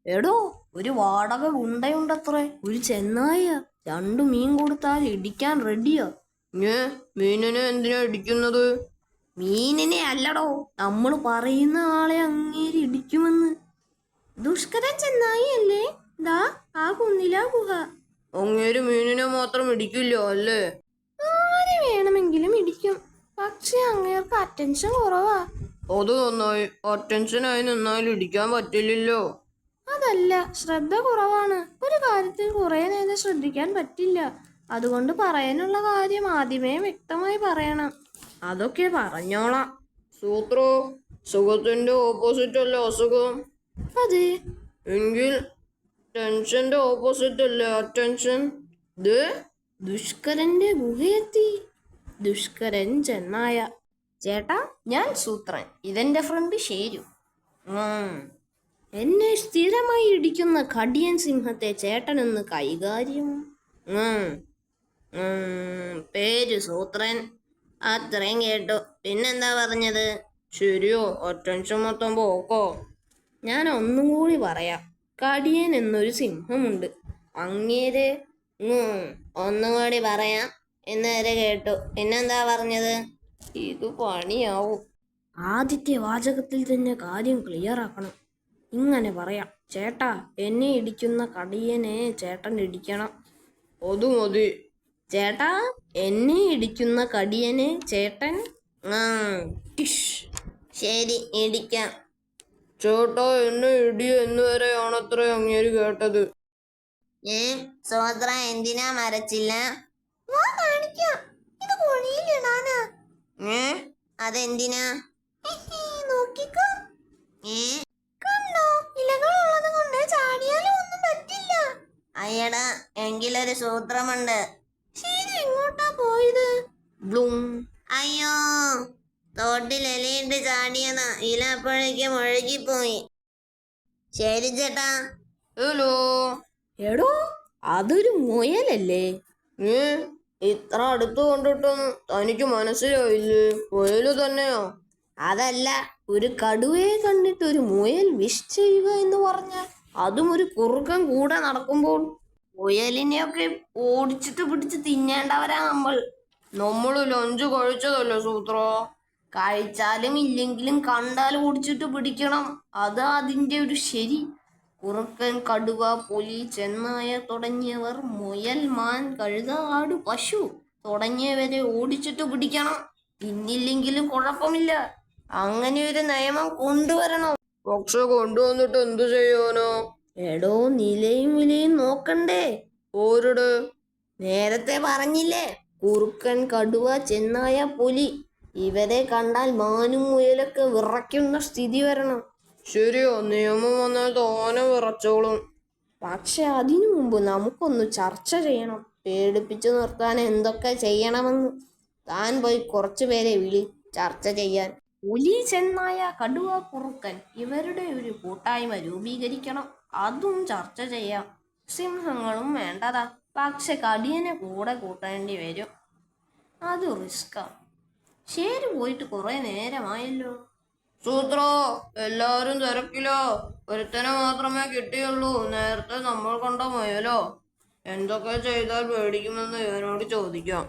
എടോ, ഒരു വാടക ഗുണ്ടയുണ്ടത്രേ, ഒരു ചെന്നായ. 2 മീൻ കൊടുത്താൽ ഇടിക്കാൻ റെഡിയാ. മീനിനെ എന്തിനാ ഇടിക്കുന്നത്? മീനിനെ അല്ലടോ, നമ്മൾ പറയുന്ന ആളെ അങ്ങേര് ഇടിക്കുമെന്ന്. ദുഷ്കരൻ ചെന്നായി അല്ലേ? ദാ ആ കുന്നിലാ ഗുഹ. അങ്ങേര് മീനിനെ മാത്രം ഇടിക്കില്ല അല്ലേ? ആരെ വേണമെങ്കിലും ഇടിക്കും. പക്ഷെ അങ്ങേർക്ക് അറ്റൻഷൻ കുറവാ. അത് നന്നായി. അറ്റൻഷനായി നിന്നാൽ ഇടിക്കാൻ പറ്റില്ലല്ലോ. അതല്ല, ശ്രദ്ധ കുറവാണ്. ഒരു കാര്യത്തിൽ കുറെ നേരം ശ്രദ്ധിക്കാൻ പറ്റില്ല. അതുകൊണ്ട് പറയാനുള്ള കാര്യം ആദ്യമേ വ്യക്തമായി പറയണം. അതൊക്കെ പറഞ്ഞോളാം. സൂത്രോ, സുഖത്തിന്റെ ഓപ്പോസിറ്റ് അല്ലേ അസുഖം? അതെ. എങ്കിൽ ടെൻഷന്റെ ഓപ്പോസിറ്റ് അല്ലേ അറ്റൻഷൻ? ദുഷ്കരന്റെ ഗുഹയെത്തി. ദുഷ്കരൻ ചെന്നായ. ചേട്ടാ, ഞാൻ സൂത്രൻ, ഇതെന്റെ ഫ്രണ്ട് ഷേരു. എന്നെ സ്ഥിരമായി ഇടിക്കുന്ന കടിയൻ സിംഹത്തെ ചേട്ടനൊന്ന് കൈകാര്യം. പേര് സൂത്രൻ. അത്രയും കേട്ടു. പിന്നെന്താ പറഞ്ഞത്? ശരിയോ, അറ്റൻഷൻ മൊത്തം പോക്കോ? ഞാൻ ഒന്നും കൂടി പറയാം. കടിയൻ എന്നൊരു സിംഹമുണ്ട്. അങ്ങേരെ. ഒന്നുകൂടി പറയാം. ഇന്നുവരെ കേട്ടു. പിന്നെന്താ പറഞ്ഞത്? ഇത് പണിയാവും. ആദ്യത്തെ വാചകത്തിൽ തന്നെ കാര്യം ക്ലിയർ ആക്കണം. ഇങ്ങനെ പറയാം: ചേട്ടാ, എന്നെ ഇടിക്കുന്ന കടിയനെ ചേട്ടൻ ഇടിക്കണം. അത് മതി. ചേട്ടാ, എന്നെ ഇടിക്കുന്ന കടിയനെ ചേട്ടൻ. ശരി, ഇടിക്കാം. ചേട്ടാ, എന്നെ ഇടി എന്നുവരെയാണത്ര അങ്ങേര് കേട്ടത്. സോത്ര എന്തിനാ മരച്ചില്ല? ഇത് കുഴിയിലിടാനാ. അതെന്തിനാ? നോക്കിക്കോ. കണ്ടോ, ഇലകളുള്ളത് കൊണ്ട് ചാടിയാലും ഒന്നും പറ്റില്ല. അയ്യടാ, എങ്കിലൊരു സൂത്രമുണ്ട്. ശരി, എങ്ങോട്ടാ പോയത്? ബ്ലൂം. അയ്യോ, തോട്ടിൽ ഇലയിട്ട് ചാടിയതാ. ഇല അപ്പോഴേക്കും ഒഴുകിപ്പോയി. ശരി ചേട്ടാ. ഹലോ. എടോ, അതൊരു മുയലല്ലേ? ഇത്ര അടുത്ത് കണ്ടിട്ടും തനിക്ക് മനസ്സിലായില്ലേ? മുയല് തന്നെയോ? അതല്ല, ഒരു കടുവയെ കണ്ടിട്ട് ഒരു മുയൽ വിഷ് ചെയ്യുക എന്ന് പറഞ്ഞാൽ, അതും ഒരു കുറുക്കൻ കൂടെ നടക്കുമ്പോൾ. മുയലിനെയൊക്കെ ഓടിച്ചിട്ട് പിടിച്ച് തിന്നേണ്ടവരാ നമ്മൾ. ലഞ്ച് കഴിച്ചതല്ലേ സൂത്ര? കഴിച്ചാലും ഇല്ലെങ്കിലും കണ്ടാൽ ഓടിച്ചിട്ട് പിടിക്കണം. അതാ അതിന്റെ ഒരു ശരി. കുറുക്കൻ, കടുവ, പുലി, ചെന്നായ തുടങ്ങിയവർ, മുയൽ, മാൻ, കഴുത, ആട്, പശു തുടങ്ങിയവരെ ഓടിച്ചിട്ട് പിടിക്കണം. തിന്നില്ലെങ്കിലും കുഴപ്പമില്ല. അങ്ങനെ ഒരു നിയമം കൊണ്ടുവരണം. പക്ഷെ കൊണ്ടുവന്നിട്ട് എന്തു ചെയ്യാനോ? എടോ, നിലയും വിലയും നോക്കണ്ടേ? ഓരുടെ? നേരത്തെ പറഞ്ഞില്ലേ, കുറുക്കൻ, കടുവ, ചെന്നായ, പുലി. ഇവരെ കണ്ടാൽ മാനും മുയലൊക്കെ വിറയ്ക്കുന്ന സ്ഥിതി വരണം. ശരിയോ, നിയമം വന്നാൽ തോനെ വിറച്ചോളും. പക്ഷെ അതിനു മുമ്പ് നമുക്കൊന്ന് ചർച്ച ചെയ്യണം. പേടിപ്പിച്ചു നിർത്താൻ എന്തൊക്കെ ചെയ്യണമെന്ന്. താൻ പോയി കുറച്ചു പേരെ വിളി, ചർച്ച ചെയ്യാൻ. പുലി, ചെന്നായ, കടുവ, കുറുക്കൻ ഇവരുടെ ഒരു കൂട്ടായ്മ രൂപീകരിക്കണം. അതും ചർച്ച ചെയ്യാം. സിംഹങ്ങളും വേണ്ടതാ. പക്ഷെ കടിയനെ കൂടെ കൂട്ടേണ്ടി വരും. അത് റിസ്കാ. ശരി, പോയിട്ട് കുറെ നേരമായല്ലോ. സൂത്രോ, എല്ലാരും തിരക്കിലോ? ഒരുത്തനെ മാത്രമേ കിട്ടിയുള്ളൂ. നേരത്തെ നമ്മൾ കണ്ട മുയലോ? എന്തൊക്കെ ചെയ്താൽ പേടിക്കുമെന്ന് ഇവനോട് ചോദിക്കാം.